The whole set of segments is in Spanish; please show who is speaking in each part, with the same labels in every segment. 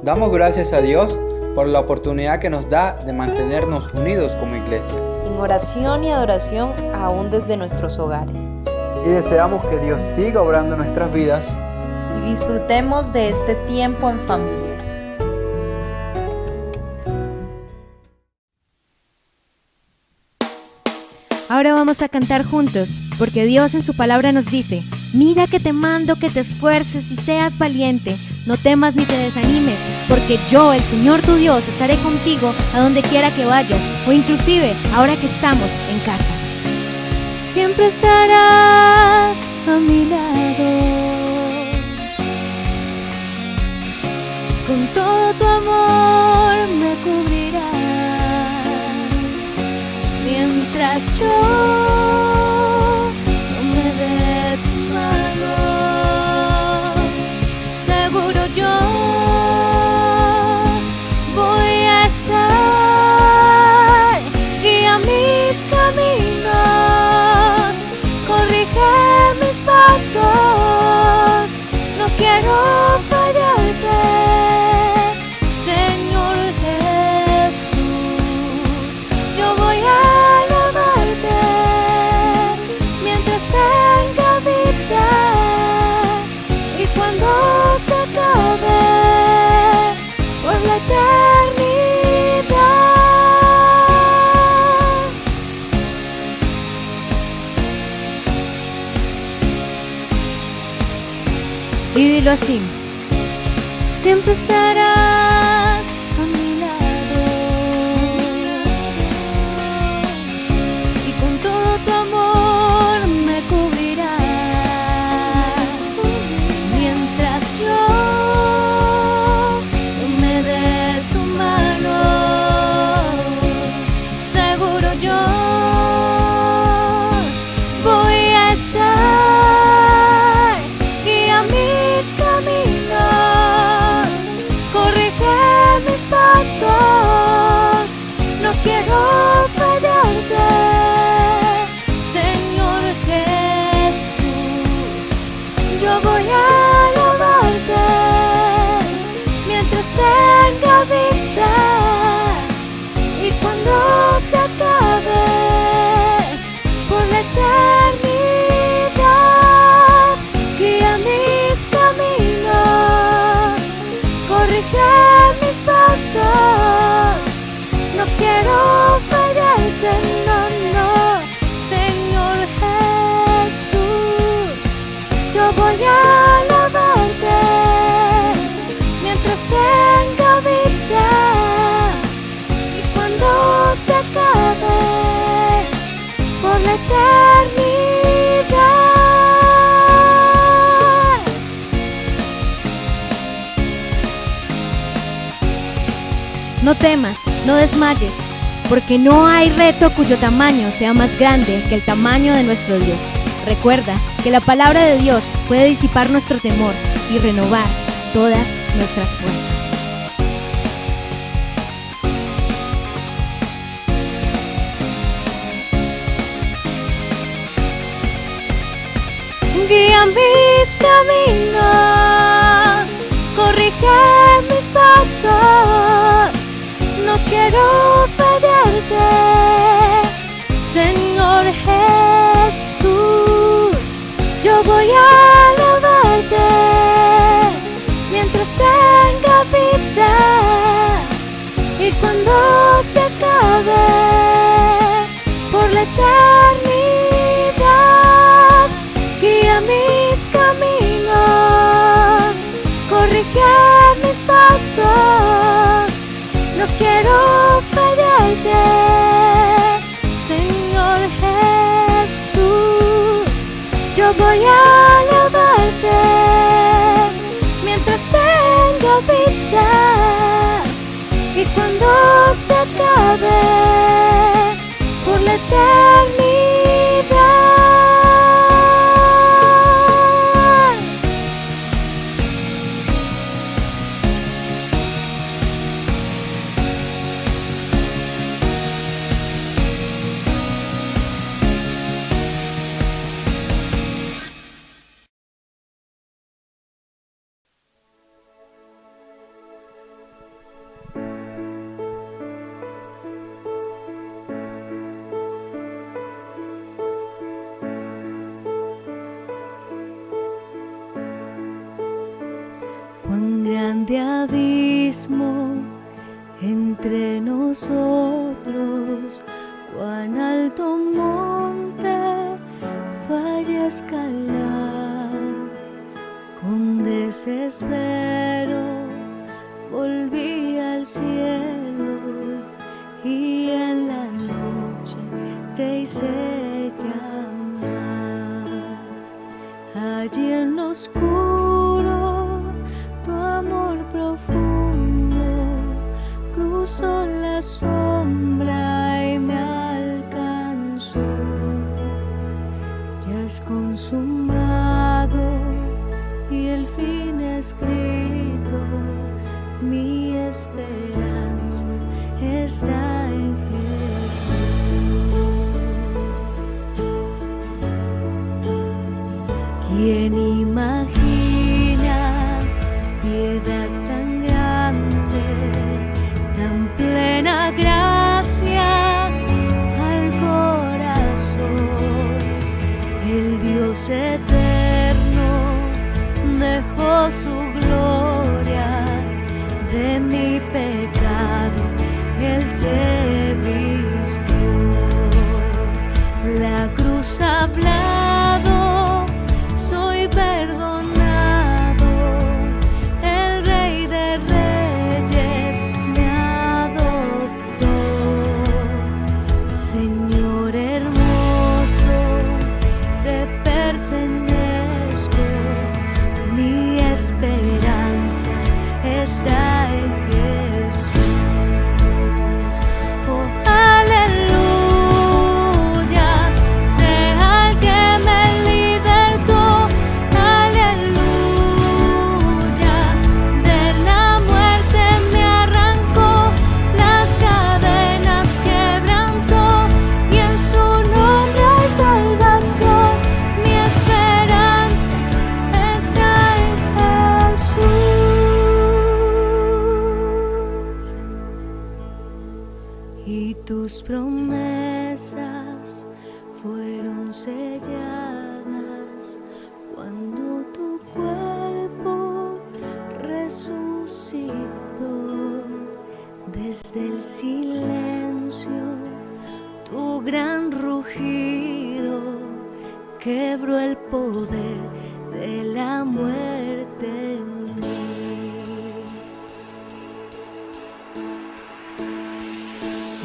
Speaker 1: Damos gracias a Dios por la oportunidad que nos da de mantenernos unidos como iglesia.
Speaker 2: En oración y adoración aún desde nuestros hogares.
Speaker 1: Y deseamos que Dios siga obrando en nuestras vidas
Speaker 2: Y disfrutemos de este tiempo en familia.
Speaker 3: Ahora vamos a cantar juntos, porque Dios en su palabra nos dice: mira que te mando que te esfuerces y seas valiente, no temas ni te desanimes, porque yo, el Señor tu Dios, estaré contigo a donde quiera que vayas, o inclusive ahora que estamos en casa. Siempre estarás a mi lado, con todo tu amor me cubrirás, mientras yo no me dé tu mano, seguro yo voy a estar. Guía mis caminos, corrige mis pasos, no quiero fallarte, Señor Jesús. Yo voy a alabarte mientras tenga vida, y cuando se acabe por la eternidad. Y dilo así: siempre estarás a mi lado, y con todo tu amor me cubrirás, mientras yo no me dé tu mano, seguro yo voy a estar. Guía mis caminos, corrige mis pasos, no quiero fallarte, Señor Jesús. Yo voy a alabarte mientras tenga vida, y cuando se acabe por la eternidad. Guía mis caminos, corrige mis pasos, no quiero fallarte, no, no, Señor Jesús. Yo voy a alabarte mientras tenga vida, y cuando se acabe por la eternidad. No temas, no desmayes, porque no hay reto cuyo tamaño sea más grande que el tamaño de nuestro Dios. Recuerda que la palabra de Dios puede disipar nuestro temor y renovar todas nuestras fuerzas. Guía mis caminos, corrige mis pasos, no quiero fallarte, Señor Jesús. Yo voy a alabarte mientras tenga vida, y cuando se acabe por la eternidad. Guía mis caminos, corrige mis pasos, no quiero fallar.
Speaker 4: grande abismo entre nosotros, cuán alto monte falla escalar. Con desespero volví al cielo y en la noche te hice llamar. Allí en lo oscuro tu amor profundo cruzó la sombra y me alcanzó. Ya es consumado y el fin escrito, mi esperanza está en Jesús. ¿Quién imagina piedad tan grande, tan plena gracia al corazón? El Dios eterno dejó su gloria, de mi pecado Él se vistió. La cruz ha hablado, soy perdonado, el Rey de Reyes me adoptó. Señor hermoso, te pertenezco, mi esperanza está en Jesús. Oh, aleluya, sea el que me libertó. Aleluya, de la muerte me arrancó, las cadenas quebrantó, y en su nombre hay salvación. Mi esperanza está en Jesús. Y tus promesas fueron selladas cuando tu cuerpo resucitó. Desde el silencio tu gran rugido quebró el poder de la muerte en mí.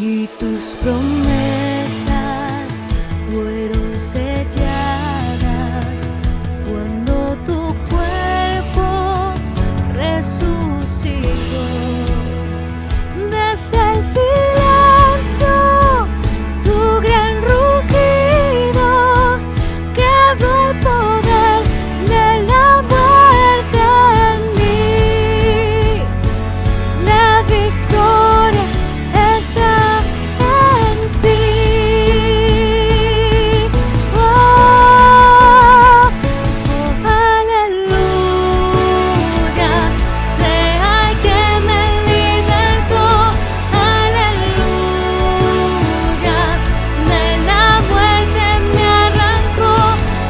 Speaker 4: Y tus promesas fueron selladas cuando tu cuerpo resucitó. Desde el silencio tu gran rugido quebró el poder de la muerte en mí. La victoria está en ti. Oh, oh, aleluya, sea el que me libertó. Aleluya, de la muerte me arrancó,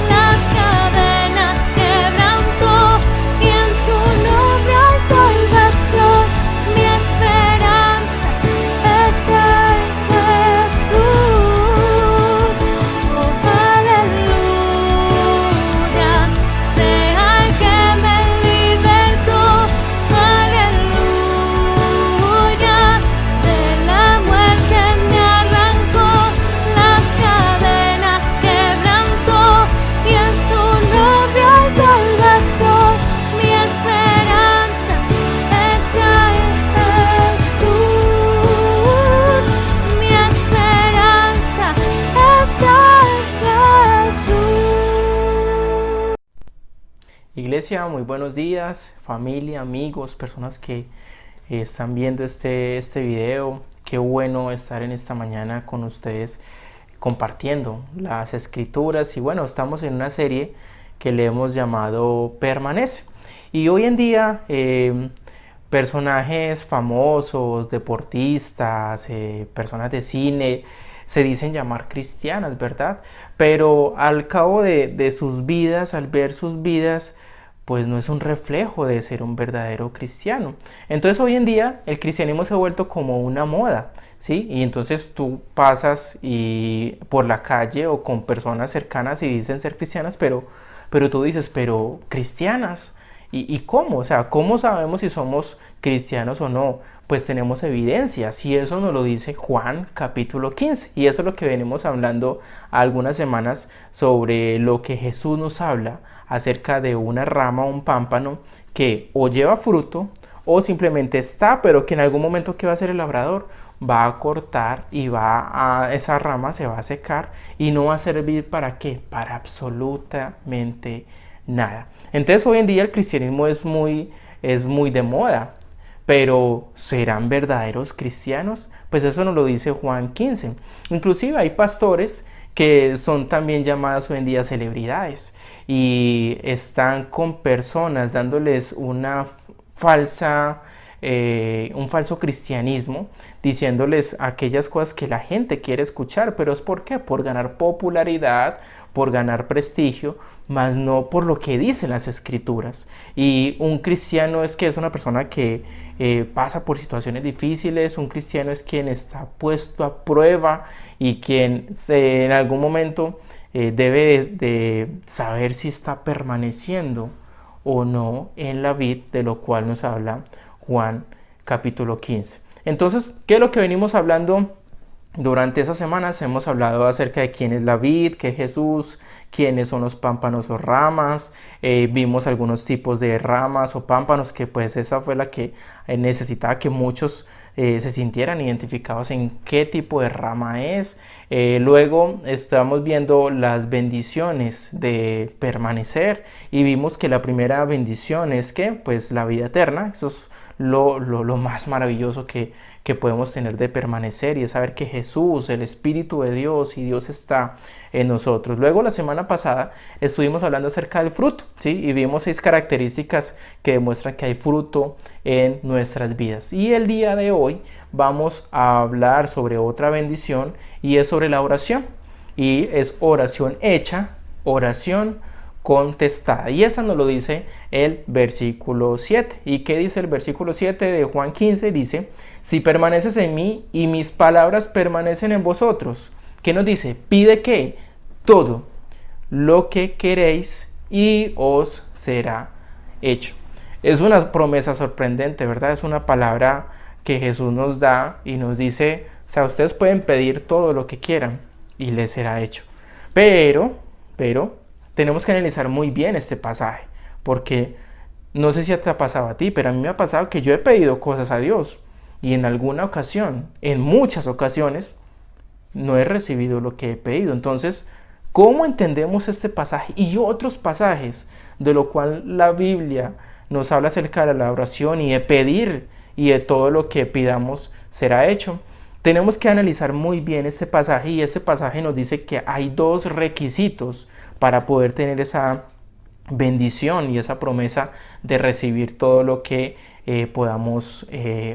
Speaker 4: las cadenas quebrantó, y en tu nombre hay salvación. Mi esperanza está en Jesús. Oh, aleluya, sea el que me libertó. Aleluya, de la muerte me arrancó, las cadenas quebrantó, y en su nombre hay salvación. Mi esperanza está en Jesús. Mi esperanza está en Jesús.
Speaker 1: Iglesia, muy buenos días, familia, amigos, personas que están viendo este video. Qué bueno estar en esta mañana con ustedes compartiendo las escrituras. Y bueno, estamos en una serie que le hemos llamado Permanece. Y hoy en día personajes famosos, deportistas, personas de cine se dicen llamar cristianas, ¿verdad? Pero al cabo de sus vidas, al ver sus vidas, pues no es un reflejo de ser un verdadero cristiano. Entonces hoy en día el cristianismo se ha vuelto como una moda, ¿sí? Y entonces tú pasas por la calle o con personas cercanas y dicen ser cristianas, pero tú dices, pero cristianas. ¿Y cómo? O sea, ¿cómo sabemos si somos cristianos o no? Pues tenemos evidencias y eso nos lo dice Juan capítulo 15. Y eso es lo que venimos hablando algunas semanas sobre lo que Jesús nos habla acerca de una rama o un pámpano que o lleva fruto o simplemente está, pero que en algún momento, ¿qué va a hacer el labrador? Va a cortar y esa rama se va a secar y no va a servir ¿para qué? Para absolutamente nada. Entonces hoy en día el cristianismo es muy de moda, pero ¿serán verdaderos cristianos? Pues eso nos lo dice Juan 15. Inclusive hay pastores que son también llamadas hoy en día celebridades y están con personas dándoles un falso cristianismo, diciéndoles aquellas cosas que la gente quiere escuchar, pero ¿es por qué? Por ganar popularidad, por ganar prestigio, más no por lo que dicen las escrituras. Y un cristiano es una persona que pasa por situaciones difíciles. Un cristiano es quien está puesto a prueba y quien en algún momento debe de saber si está permaneciendo o no en la vid, de lo cual nos habla Juan capítulo 15. Entonces, ¿qué es lo que venimos hablando? Durante esas semanas hemos hablado acerca de quién es la vid, qué es Jesús, quiénes son los pámpanos o ramas. Vimos algunos tipos de ramas o pámpanos, que pues esa fue la que necesitaba que muchos se sintieran identificados en qué tipo de rama es. Luego estamos viendo las bendiciones de permanecer y vimos que la primera bendición es que pues la vida eterna. Eso es lo más maravilloso que podemos tener de permanecer, y es saber que Jesús, el Espíritu de Dios y Dios está en nosotros. Luego la semana pasada estuvimos hablando acerca del fruto, ¿sí? Y vimos 6 características que demuestran que hay fruto en nuestras vidas. Y el día de hoy vamos a hablar sobre otra bendición y es sobre la oración. Y es oración hecha, oración contestada, y esa nos lo dice el versículo 7. ¿Y qué dice el versículo 7 de Juan 15? Dice: si permaneces en mí y mis palabras permanecen en vosotros. ¿Qué nos dice? Pide que todo lo que queréis y os será hecho. Es una promesa sorprendente, ¿verdad? Es una palabra que Jesús nos da y nos dice, o sea, ustedes pueden pedir todo lo que quieran y les será hecho. Pero tenemos que analizar muy bien este pasaje, porque no sé si te ha pasado a ti, pero a mí me ha pasado que yo he pedido cosas a Dios y en alguna ocasión, en muchas ocasiones, no he recibido lo que he pedido. Entonces, ¿cómo entendemos este pasaje y otros pasajes de lo cual la Biblia nos habla acerca de la oración y de pedir y de todo lo que pidamos será hecho? Tenemos que analizar muy bien este pasaje, y este pasaje nos dice que hay 2 requisitos para poder tener esa bendición y esa promesa de recibir todo lo que podamos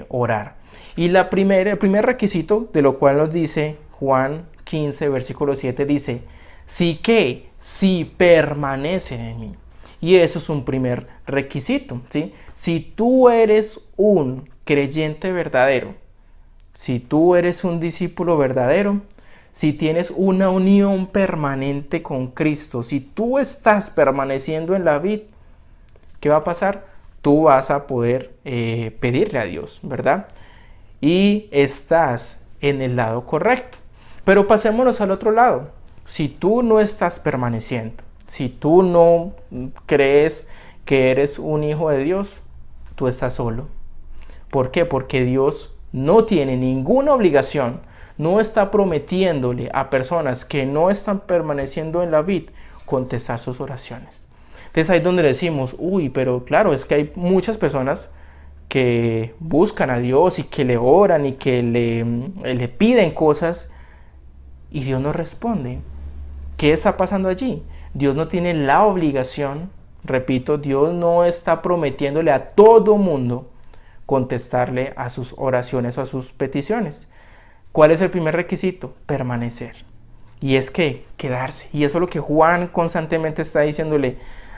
Speaker 1: orar. Y el primer requisito, de lo cual nos dice Juan 15, versículo 7, dice: si permanecen en mí. Y eso es un primer requisito, ¿sí? Si tú eres un creyente verdadero, si tú eres un discípulo verdadero, si tienes una unión permanente con Cristo, si tú estás permaneciendo en la vid, ¿qué va a pasar? Tú vas a poder pedirle a Dios, ¿verdad? Y estás en el lado correcto. Pero pasémonos al otro lado. Si tú no estás permaneciendo, si tú no crees que eres un hijo de Dios, tú estás solo. ¿Por qué? Porque Dios no tiene ninguna obligación, no está prometiéndole a personas que no están permaneciendo en la vid contestar sus oraciones. Entonces ahí es donde decimos, pero claro, es que hay muchas personas que buscan a Dios y que le oran y que le piden cosas y Dios no responde. ¿Qué está pasando allí? Dios no tiene la obligación, repito, Dios no está prometiéndole a todo mundo contestarle a sus oraciones o a sus peticiones. ¿Cuál es el primer requisito? Permanecer. Y es que quedarse. Y eso es lo que Juan constantemente está diciéndole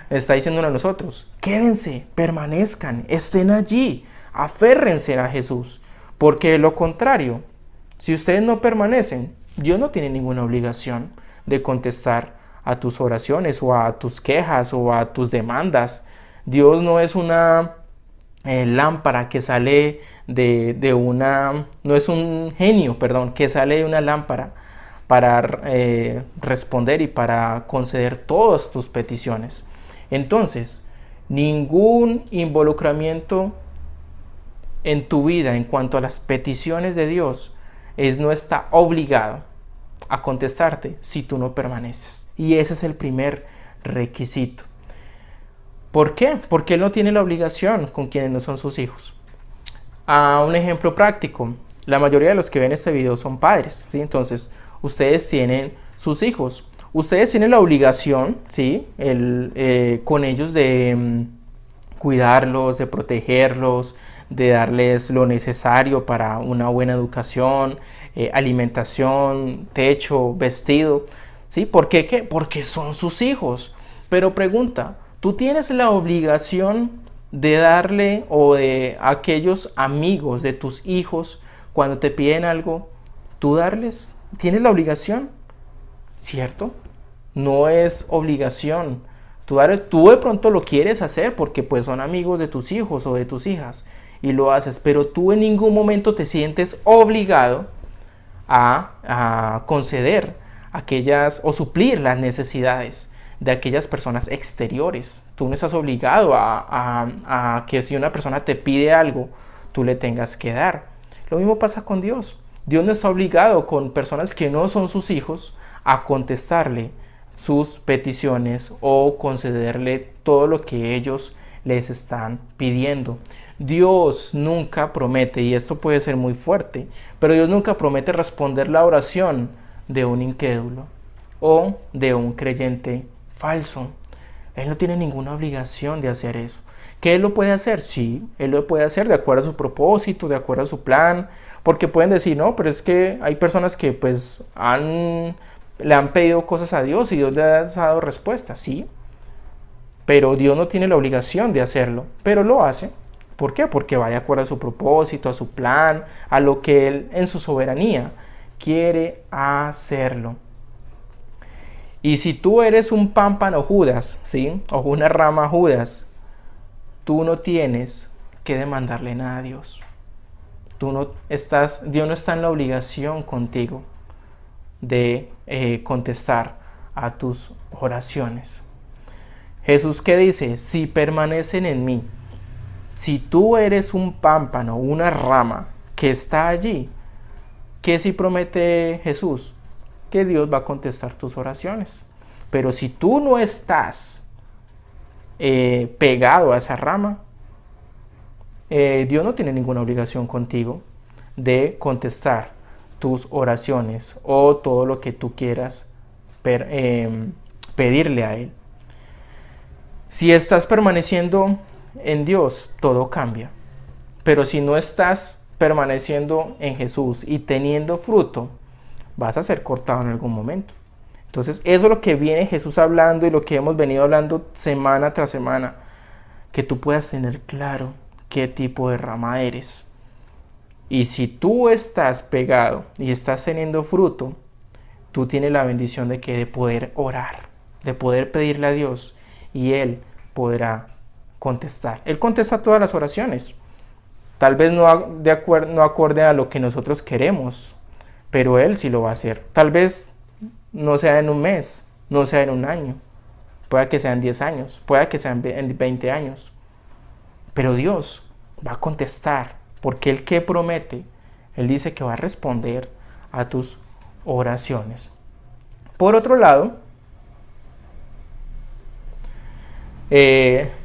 Speaker 1: está diciéndole a nosotros, quédense, permanezcan, estén allí, aférrense a Jesús, porque de lo contrario, si ustedes no permanecen, Dios no tiene ninguna obligación de contestar a tus oraciones o a tus quejas o a tus demandas. Dios no es una lámpara que sale no es un genio, que sale de una lámpara para responder y para conceder todas tus peticiones. Entonces, ningún involucramiento en tu vida en cuanto a las peticiones de Dios no está obligado a contestarte si tú no permaneces. Y ese es el primer requisito. ¿Por qué? Porque Él no tiene la obligación con quienes no son sus hijos. Un ejemplo práctico. La mayoría de los que ven este video son padres, ¿sí? Entonces, ustedes tienen sus hijos. Ustedes tienen la obligación, ¿sí? Con ellos de cuidarlos, de protegerlos, de darles lo necesario para una buena educación, alimentación, techo, vestido, ¿sí? ¿Por qué? ¿Qué? Porque son sus hijos. Pero pregunta, ¿tú tienes la obligación de darle o de aquellos amigos de tus hijos cuando te piden algo, tú darles? ¿Tienes la obligación? ¿Cierto? No es obligación. Tú de pronto lo quieres hacer porque pues son amigos de tus hijos o de tus hijas y lo haces, pero tú en ningún momento te sientes obligado a conceder aquellas o suplir las necesidades de aquellas personas exteriores. Tú no estás obligado a que si una persona te pide algo, tú le tengas que dar. Lo mismo pasa con Dios. Dios no está obligado con personas que no son sus hijos a contestarle sus peticiones o concederle todo lo que ellos les están pidiendo. Dios nunca promete, y esto puede ser muy fuerte, pero Dios nunca promete responder la oración de un incrédulo o de un creyente falso. Él no tiene ninguna obligación de hacer eso. ¿Que Él lo puede hacer? Sí, Él lo puede hacer de acuerdo a su propósito, de acuerdo a su plan, porque pueden decir, no, pero es que hay personas que pues le han pedido cosas a Dios y Dios le ha dado respuesta, sí, pero Dios no tiene la obligación de hacerlo, pero lo hace. ¿Por qué? Porque va de acuerdo a su propósito, a su plan, a lo que Él en su soberanía quiere hacerlo. Y si tú eres un pámpano Judas, ¿sí? O una rama Judas, tú no tienes que demandarle nada a Dios. Dios no está en la obligación contigo de contestar a tus oraciones. Jesús, ¿qué dice? Si permanecen en mí. Si tú eres un pámpano, una rama que está allí, ¿qué sí promete Jesús? Que Dios va a contestar tus oraciones. Pero si tú no estás pegado a esa rama, Dios no tiene ninguna obligación contigo de contestar tus oraciones o todo lo que tú quieras pedirle a Él. Si estás permaneciendo en Dios, todo cambia. Pero si no estás permaneciendo en Jesús y teniendo fruto, vas a ser cortado en algún momento. Entonces, eso es lo que viene Jesús hablando y lo que hemos venido hablando semana tras semana. Que tú puedas tener claro qué tipo de rama eres. Y si tú estás pegado y estás teniendo fruto, tú tienes la bendición de poder orar, de poder pedirle a Dios y Él podrá contestar. Él contesta todas las oraciones. Tal vez no acorde a lo que nosotros queremos, pero Él sí lo va a hacer. Tal vez no sea en un mes, no sea en un año, pueda que sean 10 años, pueda que sean en 20 años. Pero Dios va a contestar, porque Él que promete, Él dice que va a responder a tus oraciones. Por otro lado,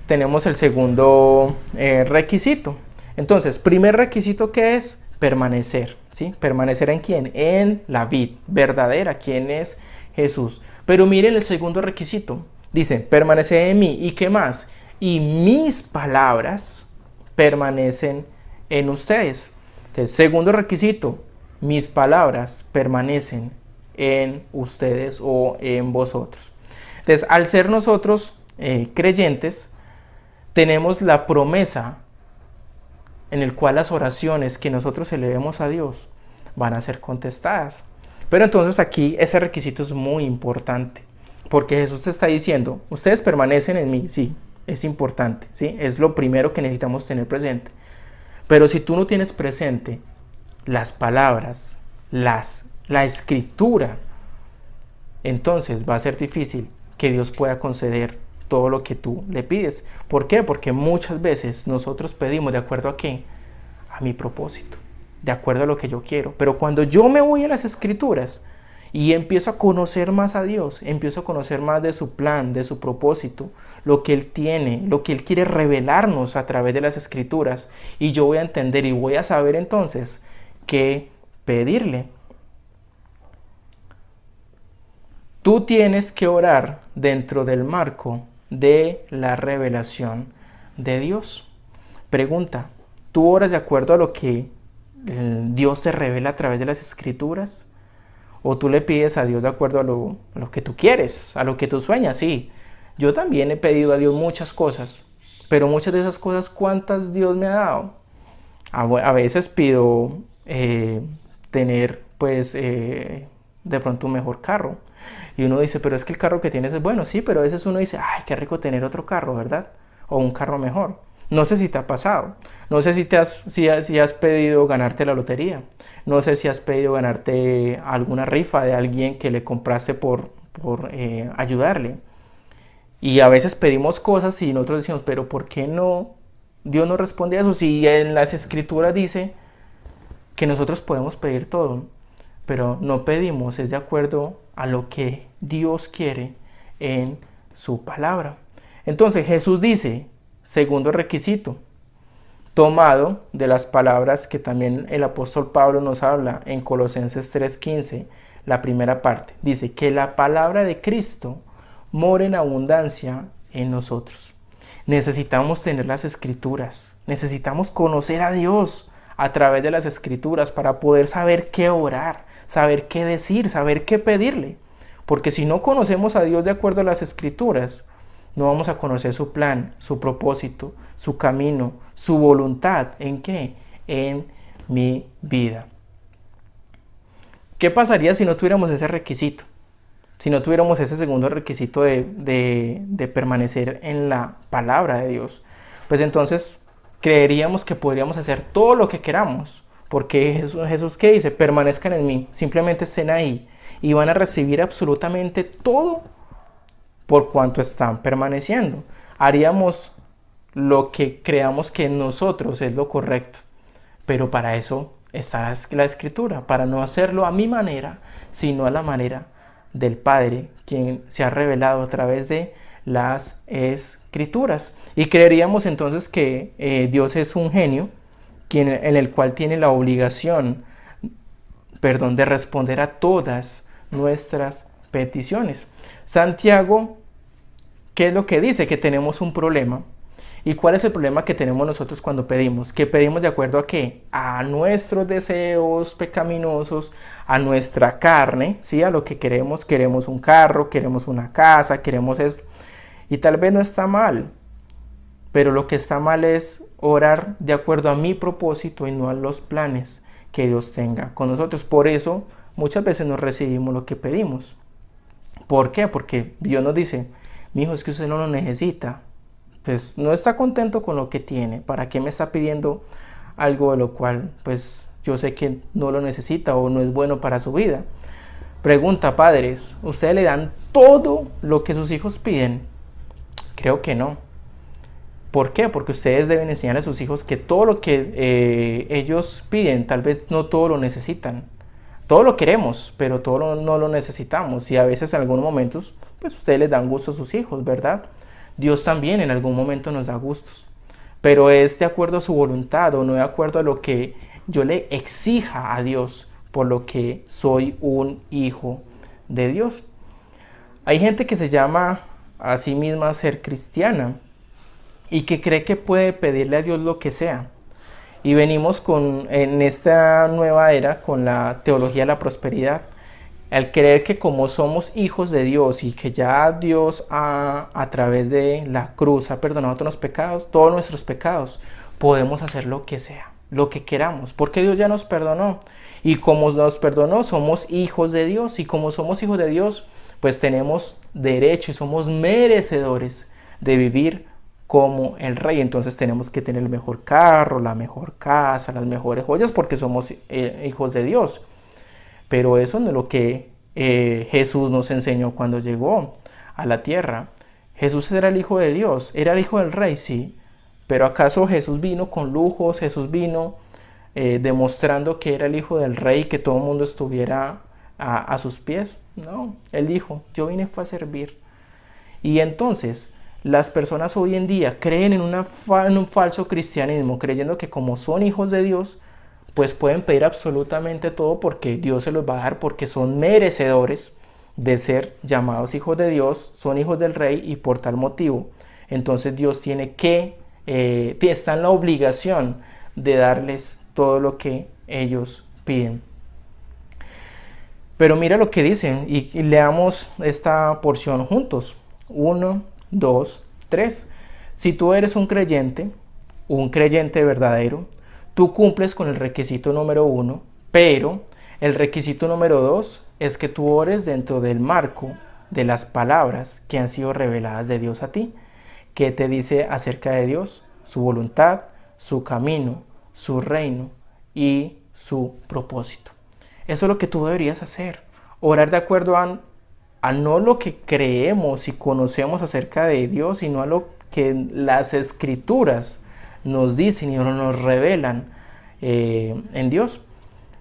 Speaker 1: tenemos el segundo requisito. Entonces, primer requisito, que es permanecer, ¿sí? ¿Permanecer en quién? En la vid verdadera, ¿quién es Jesús? Pero miren el segundo requisito. Dice, permanecer en mí. ¿Y qué más? Y mis palabras permanecen en ustedes. Entonces, segundo requisito, mis palabras permanecen en ustedes o en vosotros. Entonces, al ser nosotros creyentes, tenemos la promesa en el cual las oraciones que nosotros elevemos a Dios van a ser contestadas. Pero entonces aquí ese requisito es muy importante, porque Jesús te está diciendo, ustedes permanecen en mí, sí, es importante, ¿sí? Es lo primero que necesitamos tener presente. Pero si tú no tienes presente las palabras, la escritura, entonces va a ser difícil que Dios pueda conceder todo lo que tú le pides. ¿Por qué? Porque muchas veces nosotros pedimos de acuerdo a qué, a mi propósito, de acuerdo a lo que yo quiero. Pero cuando yo me voy a las escrituras y empiezo a conocer más a Dios, empiezo a conocer más de su plan, de su propósito, lo que Él tiene, lo que Él quiere revelarnos a través de las escrituras, y yo voy a entender y voy a saber entonces qué pedirle. Tú tienes que orar dentro del marco de la revelación de Dios. Pregunta, ¿tú oras de acuerdo a lo que Dios te revela a través de las escrituras? ¿O tú le pides a Dios de acuerdo a lo que tú quieres, a lo que tú sueñas? Sí, yo también he pedido a Dios muchas cosas, pero muchas de esas cosas, ¿cuántas Dios me ha dado? A veces pido tener, pues, de pronto un mejor carro. Y uno dice, pero es que el carro que tienes es bueno. Sí, pero a veces uno dice, ay, qué rico tener otro carro, ¿verdad? O un carro mejor. No sé si te ha pasado. No sé si has pedido ganarte la lotería. No sé si has pedido ganarte alguna rifa de alguien que le compraste por ayudarle. Y a veces pedimos cosas y nosotros decimos, pero ¿por qué no? Dios no responde a eso. Si en las escrituras dice que nosotros podemos pedir todo, pero no pedimos, es de acuerdo a lo que Dios quiere en su palabra. Entonces Jesús dice, segundo requisito, tomado de las palabras que también el apóstol Pablo nos habla en Colosenses 3:15, la primera parte, dice que la palabra de Cristo more en abundancia en nosotros. Necesitamos tener las escrituras, necesitamos conocer a Dios a través de las escrituras para poder saber qué orar, saber qué decir, saber qué pedirle. Porque si no conocemos a Dios de acuerdo a las escrituras, no vamos a conocer su plan, su propósito, su camino, su voluntad. ¿En qué? En mi vida. ¿Qué pasaría si no tuviéramos ese requisito? Si no tuviéramos ese segundo requisito de permanecer en la palabra de Dios. Pues entonces creeríamos que podríamos hacer todo lo que queramos. Porque Jesús, ¿qué dice? Permanezcan en mí, simplemente estén ahí y van a recibir absolutamente todo por cuanto están permaneciendo. Haríamos lo que creamos que en nosotros es lo correcto, pero para eso está la escritura, para no hacerlo a mi manera, sino a la manera del Padre, quien se ha revelado a través de las escrituras. Y creeríamos entonces que Dios es un genio, en el cual tiene la obligación, de responder a todas nuestras peticiones. Santiago, ¿qué es lo que dice? Que tenemos un problema. ¿Y cuál es el problema que tenemos nosotros cuando pedimos? Que pedimos de acuerdo a ¿qué? A nuestros deseos pecaminosos, a nuestra carne, ¿sí? A lo que queremos. Queremos un carro, queremos una casa, queremos esto. Y tal vez no está mal. Pero lo que está mal es orar de acuerdo a mi propósito y no a los planes que Dios tenga con nosotros. Por eso muchas veces no recibimos lo que pedimos. ¿Por qué? Porque Dios nos dice, mi hijo, es que usted no lo necesita. Pues no está contento con lo que tiene. ¿Para qué me está pidiendo algo de lo cual pues yo sé que no lo necesita o no es bueno para su vida? Pregunta, padres, ¿ustedes le dan todo lo que sus hijos piden? Creo que no. ¿Por qué? Porque ustedes deben enseñar a sus hijos que todo lo que ellos piden, tal vez no todo lo necesitan. Todo lo queremos, pero todo no lo necesitamos. Y a veces en algunos momentos, pues ustedes les dan gusto a sus hijos, ¿verdad? Dios también en algún momento nos da gustos. Pero es de acuerdo a su voluntad o no de acuerdo a lo que yo le exija a Dios, por lo que soy un hijo de Dios. Hay gente que se llama a sí misma ser cristiana y que cree que puede pedirle a Dios lo que sea. Y venimos en esta nueva era con la teología de la prosperidad, al creer que como somos hijos de Dios y que ya Dios a través de la cruz ha perdonado todos nuestros pecados, podemos hacer lo que sea, lo que queramos, porque Dios ya nos perdonó. Y como nos perdonó, somos hijos de Dios. Y como somos hijos de Dios, pues tenemos derecho y somos merecedores de vivir como el Rey. Entonces tenemos que tener el mejor carro, la mejor casa, las mejores joyas, porque somos hijos de Dios. Pero eso no es lo que Jesús nos enseñó cuando llegó a la tierra. Jesús era el Hijo de Dios, era el Hijo del Rey, sí. Pero ¿acaso Jesús vino con lujos? Jesús vino demostrando que era el Hijo del Rey, que todo el mundo estuviera a sus pies. No, Él dijo, yo vine fue a servir. Y entonces las personas hoy en día creen en un falso cristianismo, creyendo que como son hijos de Dios, pues pueden pedir absolutamente todo porque Dios se los va a dar, porque son merecedores de ser llamados hijos de Dios, son hijos del Rey, y por tal motivo entonces Dios está en la obligación de darles todo lo que ellos piden. Pero mira lo que dicen y leamos esta porción juntos. 1, 2, 3. Si tú eres un creyente verdadero, tú cumples con el requisito número 1, pero el requisito número 2 es que tú ores dentro del marco de las palabras que han sido reveladas de Dios a ti, que te dice acerca de Dios, su voluntad, su camino, su reino y su propósito. Eso es lo que tú deberías hacer, orar de acuerdo a no lo que creemos y conocemos acerca de Dios, sino a lo que las Escrituras nos dicen y nos revelan en Dios.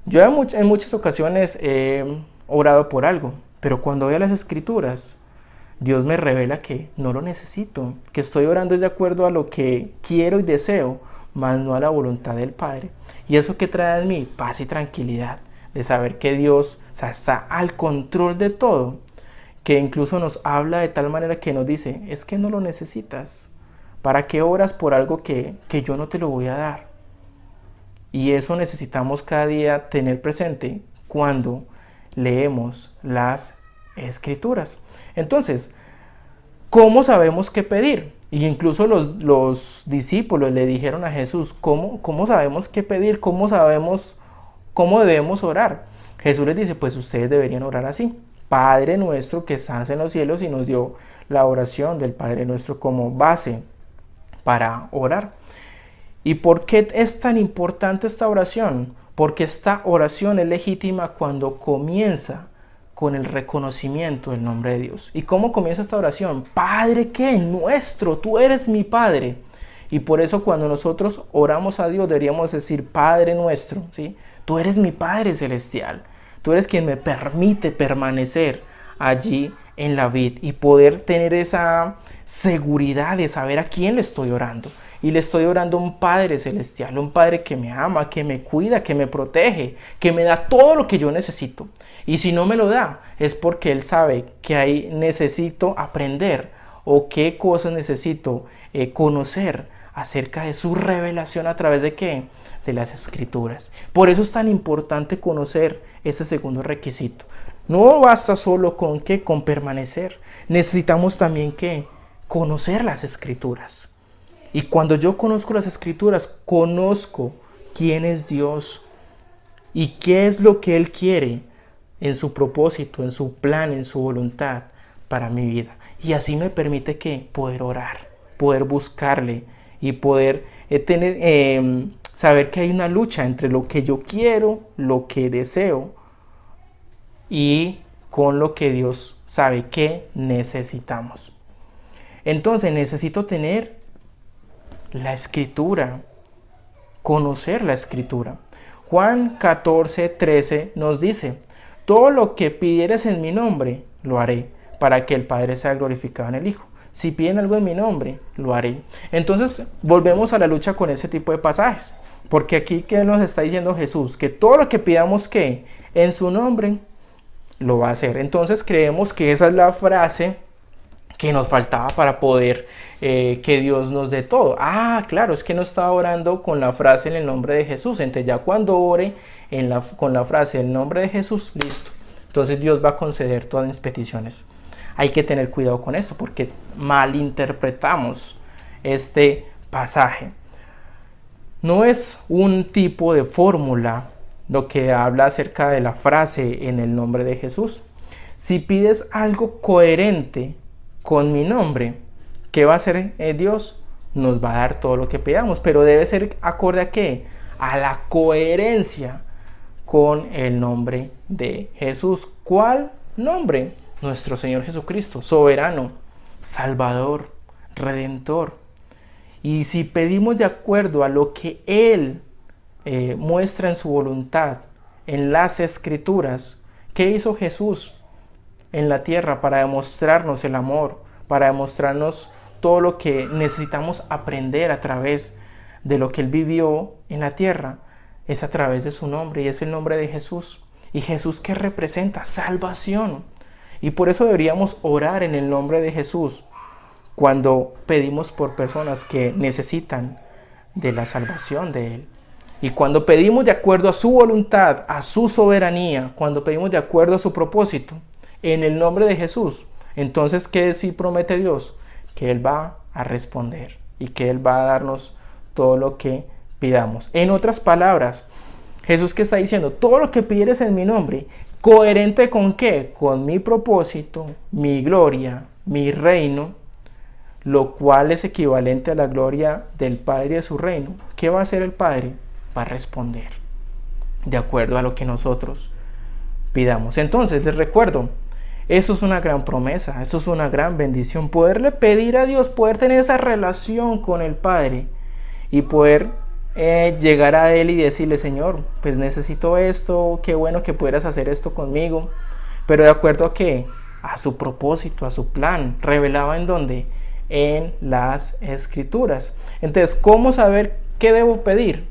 Speaker 1: Yo en muchas ocasiones he orado por algo, pero cuando voy a las Escrituras, Dios me revela que no lo necesito, que estoy orando de acuerdo a lo que quiero y deseo, mas no a la voluntad del Padre. Y eso que trae en mí paz y tranquilidad, de saber que Dios, está al control de todo, que incluso nos habla de tal manera que nos dice, es que no lo necesitas, ¿para qué oras por algo que yo no te lo voy a dar? Y eso necesitamos cada día tener presente cuando leemos las Escrituras. Entonces, ¿cómo sabemos qué pedir? Y incluso los discípulos le dijeron a Jesús, ¿cómo sabemos qué pedir? ¿Cómo sabemos cómo debemos orar? Jesús les dice, pues ustedes deberían orar así. Padre nuestro que estás en los cielos, y nos dio la oración del Padre nuestro como base para orar. ¿Y por qué es tan importante esta oración? Porque esta oración es legítima cuando comienza con el reconocimiento del nombre de Dios. ¿Y cómo comienza esta oración? Padre, ¿qué? Nuestro, tú eres mi Padre. Y por eso cuando nosotros oramos a Dios deberíamos decir, Padre nuestro, ¿sí? Tú eres mi Padre celestial. Tú eres quien me permite permanecer allí en la vid y poder tener esa seguridad de saber a quién le estoy orando. Y le estoy orando a un Padre celestial, un Padre que me ama, que me cuida, que me protege, que me da todo lo que yo necesito. Y si no me lo da, es porque Él sabe que ahí necesito aprender o qué cosas necesito conocer acerca de su revelación a través de ¿qué? De las Escrituras. Por eso es tan importante conocer ese segundo requisito. No basta solo con permanecer. Necesitamos también conocer las Escrituras. Y cuando yo conozco las Escrituras, conozco quién es Dios y qué es lo que Él quiere en su propósito, en su plan, en su voluntad para mi vida. Y así me permite poder orar, poder buscarle y poder saber que hay una lucha entre lo que yo quiero, lo que deseo y con lo que Dios sabe que necesitamos. Entonces necesito tener la Escritura, conocer la Escritura. Juan 14:13 nos dice, todo lo que pidieres en mi nombre, lo haré, para que el Padre sea glorificado en el Hijo. Si piden algo en mi nombre, lo haré. Entonces, volvemos a la lucha con ese tipo de pasajes. Porque aquí, ¿qué nos está diciendo Jesús? Que todo lo que pidamos en su nombre, lo va a hacer. Entonces, creemos que esa es la frase que nos faltaba para poder que Dios nos dé todo. Claro, es que no estaba orando con la frase en el nombre de Jesús. Entonces ya cuando ore con la frase en el nombre de Jesús, listo, Entonces Dios va a conceder todas mis peticiones. Hay que tener cuidado con esto porque malinterpretamos este pasaje. No es un tipo de fórmula lo que habla acerca de la frase en el nombre de Jesús. Si pides algo coherente con mi nombre, ¿qué va a hacer Dios? Nos va a dar todo lo que pidamos, pero debe ser acorde a ¿qué? A la coherencia con el nombre de Jesús. ¿Cuál nombre? Nuestro Señor Jesucristo, soberano, Salvador, Redentor. Y si pedimos de acuerdo a lo que Él muestra en su voluntad, en las Escrituras, ¿qué hizo Jesús en la tierra para demostrarnos el amor, para demostrarnos todo lo que necesitamos aprender a través de lo que Él vivió en la tierra? Es a través de su nombre, y es el nombre de Jesús. ¿Y Jesús qué representa? Salvación. Y por eso deberíamos orar en el nombre de Jesús cuando pedimos por personas que necesitan de la salvación de Él. Y cuando pedimos de acuerdo a su voluntad, a su soberanía, cuando pedimos de acuerdo a su propósito, en el nombre de Jesús, entonces ¿qué sí promete Dios? Que Él va a responder y que Él va a darnos todo lo que pidamos. En otras palabras, Jesús que está diciendo, todo lo que pidieres en mi nombre, ¿coherente con qué? Con mi propósito, mi gloria, mi reino, lo cual es equivalente a la gloria del Padre y de su reino. ¿Qué va a hacer el Padre? Va a responder de acuerdo a lo que nosotros pidamos. Entonces, les recuerdo, eso es una gran promesa, eso es una gran bendición, poderle pedir a Dios, poder tener esa relación con el Padre y poder llegar a Él y decirle, Señor, pues necesito esto, qué bueno que pudieras hacer esto conmigo, pero de acuerdo a qué, a su propósito, a su plan, revelado en dónde, en las Escrituras. Entonces, ¿cómo saber qué debo pedir?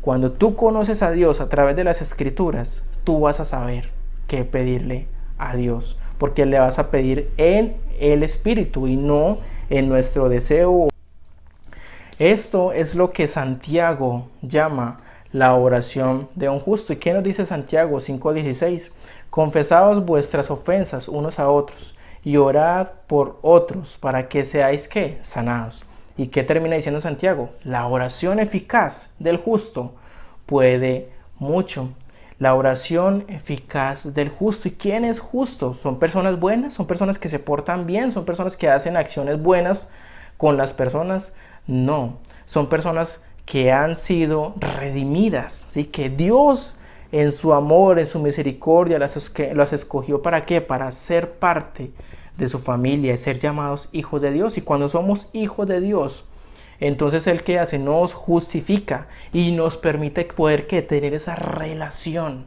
Speaker 1: Cuando tú conoces a Dios a través de las Escrituras, tú vas a saber qué pedirle a Dios, porque le vas a pedir en el Espíritu y no en nuestro deseo. Esto es lo que Santiago llama la oración de un justo. ¿Y qué nos dice Santiago 5:16? Confesaos vuestras ofensas unos a otros y orad por otros para que seáis ¿qué? Sanados. ¿Y qué termina diciendo Santiago? La oración eficaz del justo puede mucho. La oración eficaz del justo. ¿Y quién es justo? ¿Son personas buenas? ¿Son personas que se portan bien? ¿Son personas que hacen acciones buenas con las personas? No, son personas que han sido redimidas, ¿sí? Que Dios en su amor, en su misericordia las escogió ¿para qué? Para ser parte de su familia y ser llamados hijos de Dios. Y cuando somos hijos de Dios, entonces Él ¿qué hace? Nos justifica y nos permite poder ¿qué? Tener esa relación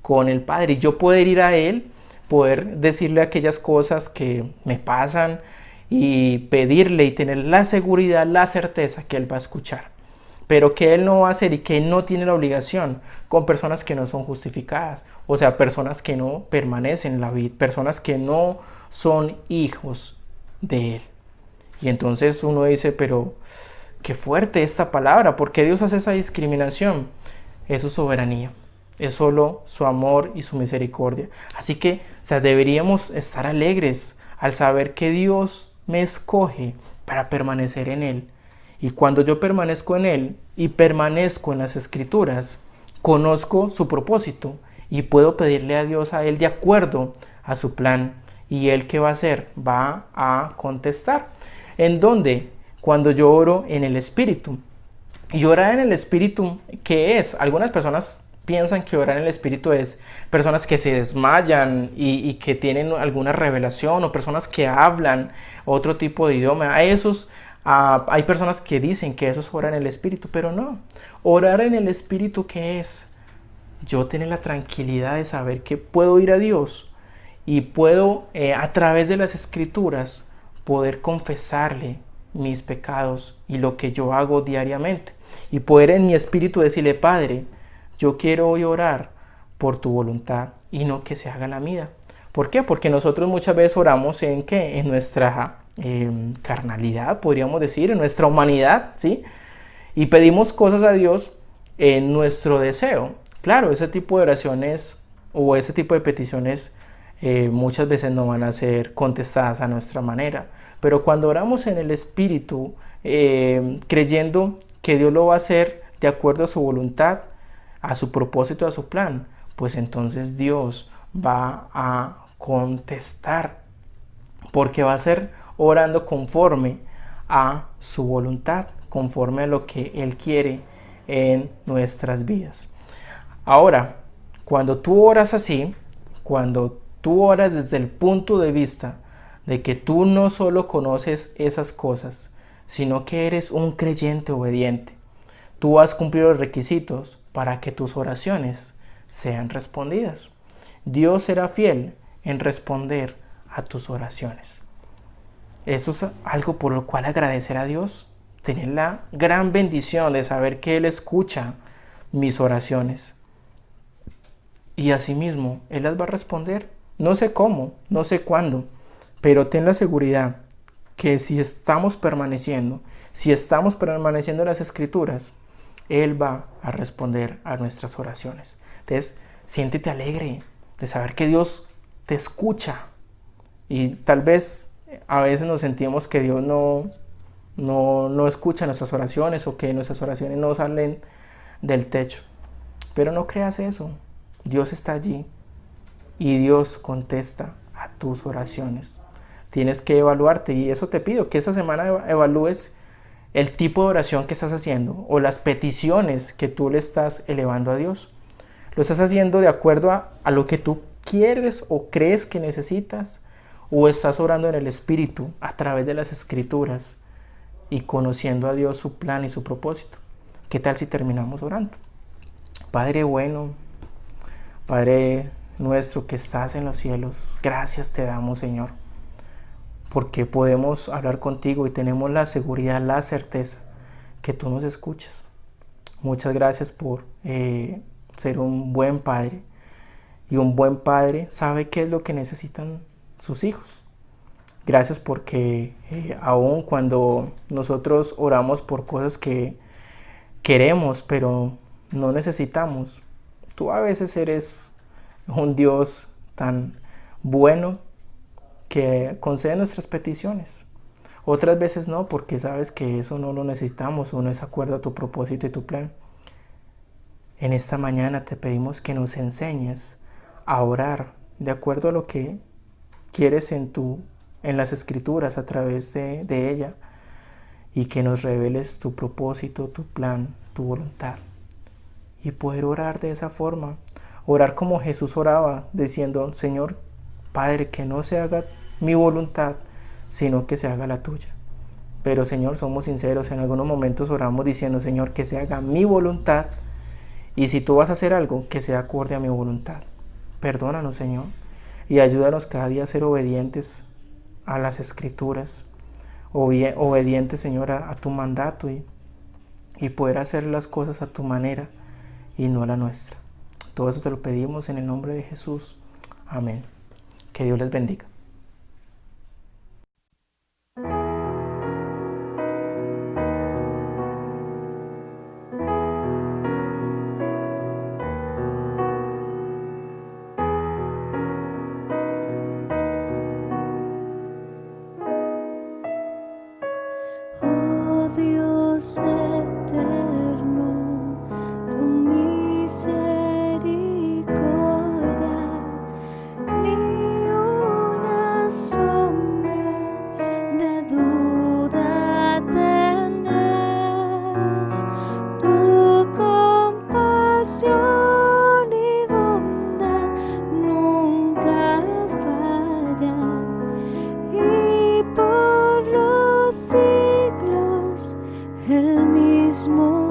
Speaker 1: con el Padre. Y yo poder ir a Él, poder decirle aquellas cosas que me pasan y pedirle y tener la seguridad, la certeza que Él va a escuchar. Pero que Él no va a hacer y que Él no tiene la obligación con personas que no son justificadas. O sea, personas que no permanecen en la vida, personas que no son hijos de Él. Y entonces uno dice, pero qué fuerte esta palabra, ¿por qué Dios hace esa discriminación? Es su soberanía, es solo su amor y su misericordia. Así que, o sea, deberíamos estar alegres al saber que Dios me escoge para permanecer en Él. Y cuando yo permanezco en Él y permanezco en las Escrituras, conozco su propósito y puedo pedirle a Dios a Él de acuerdo a su plan. Y Él ¿qué va a hacer? Va a contestar. ¿En dónde? Cuando yo oro en el Espíritu. Y orar en el Espíritu, ¿qué es? Algunas personas piensan que orar en el Espíritu es personas que se desmayan y que tienen alguna revelación, o personas que hablan otro tipo de idioma. Hay personas que dicen que eso es orar en el Espíritu, pero no. Orar en el Espíritu, ¿qué es? Yo tener la tranquilidad de saber que puedo ir a Dios y puedo a través de las Escrituras poder confesarle mis pecados y lo que yo hago diariamente, y poder en mi espíritu decirle, Padre, yo quiero hoy orar por tu voluntad y no que se haga la mía. ¿Por qué? Porque nosotros muchas veces oramos en ¿qué? En nuestra carnalidad, podríamos decir, en nuestra humanidad, ¿sí? Y pedimos cosas a Dios en nuestro deseo. Claro, ese tipo de oraciones o ese tipo de peticiones muchas veces no van a ser contestadas a nuestra manera. Pero cuando oramos en el Espíritu, creyendo que Dios lo va a hacer de acuerdo a su voluntad, a su propósito, a su plan, pues entonces Dios va a contestar, porque va a ser orando conforme a su voluntad, conforme a lo que Él quiere en nuestras vidas. Ahora, cuando tú oras así, cuando tú oras desde el punto de vista de que tú no solo conoces esas cosas, sino que eres un creyente obediente, tú vas a cumplir los requisitos para que tus oraciones sean respondidas. Dios será fiel en responder a tus oraciones. Eso es algo por lo cual agradecer a Dios, tener la gran bendición de saber que Él escucha mis oraciones. Y asimismo, Él las va a responder. No sé cómo, no sé cuándo, pero ten la seguridad que si estamos permaneciendo en las Escrituras, Él va a responder a nuestras oraciones. Entonces, siéntete alegre de saber que Dios te escucha. Y tal vez a veces nos sentimos que Dios no escucha nuestras oraciones, o que nuestras oraciones no salen del techo. Pero no creas eso. Dios está allí y Dios contesta a tus oraciones. Tienes que evaluarte, y eso te pido, que esta semana evalúes el tipo de oración que estás haciendo o las peticiones que tú le estás elevando a Dios. ¿Lo estás haciendo de acuerdo a lo que tú quieres o crees que necesitas? ¿O estás orando en el Espíritu a través de las Escrituras y conociendo a Dios, su plan y su propósito? ¿Qué tal si terminamos orando? Padre bueno, Padre nuestro que estás en los cielos, gracias te damos, Señor, porque podemos hablar contigo y tenemos la seguridad, la certeza que tú nos escuchas. Muchas gracias por ser un buen padre, y un buen padre sabe qué es lo que necesitan sus hijos. Gracias porque aun cuando nosotros oramos por cosas que queremos pero no necesitamos, tú a veces eres un Dios tan bueno que concede nuestras peticiones. Otras veces no, porque sabes que eso no lo necesitamos o no es acorde a tu propósito y tu plan. En esta mañana te pedimos que nos enseñes a orar de acuerdo a lo que quieres en las Escrituras, a través de ella, y que nos reveles tu propósito, tu plan, tu voluntad, y poder orar de esa forma, orar como Jesús oraba, diciendo: Señor Padre, que no se haga mi voluntad, sino que se haga la tuya. Pero Señor, somos sinceros, en algunos momentos oramos diciendo: Señor, que se haga mi voluntad, y si tú vas a hacer algo, que sea acorde a mi voluntad. Perdónanos, Señor, y ayúdanos cada día a ser obedientes a las Escrituras, obedientes, Señor, a tu mandato, y poder hacer las cosas a tu manera y no a la nuestra. Todo eso te lo pedimos en el nombre de Jesús. Amén. Que Dios les bendiga.
Speaker 4: Oh Dios eterno, tu misericordia ni una sombra de duda tendrás. Tu compasión y bondad nunca fallan, y por los siglos el mismo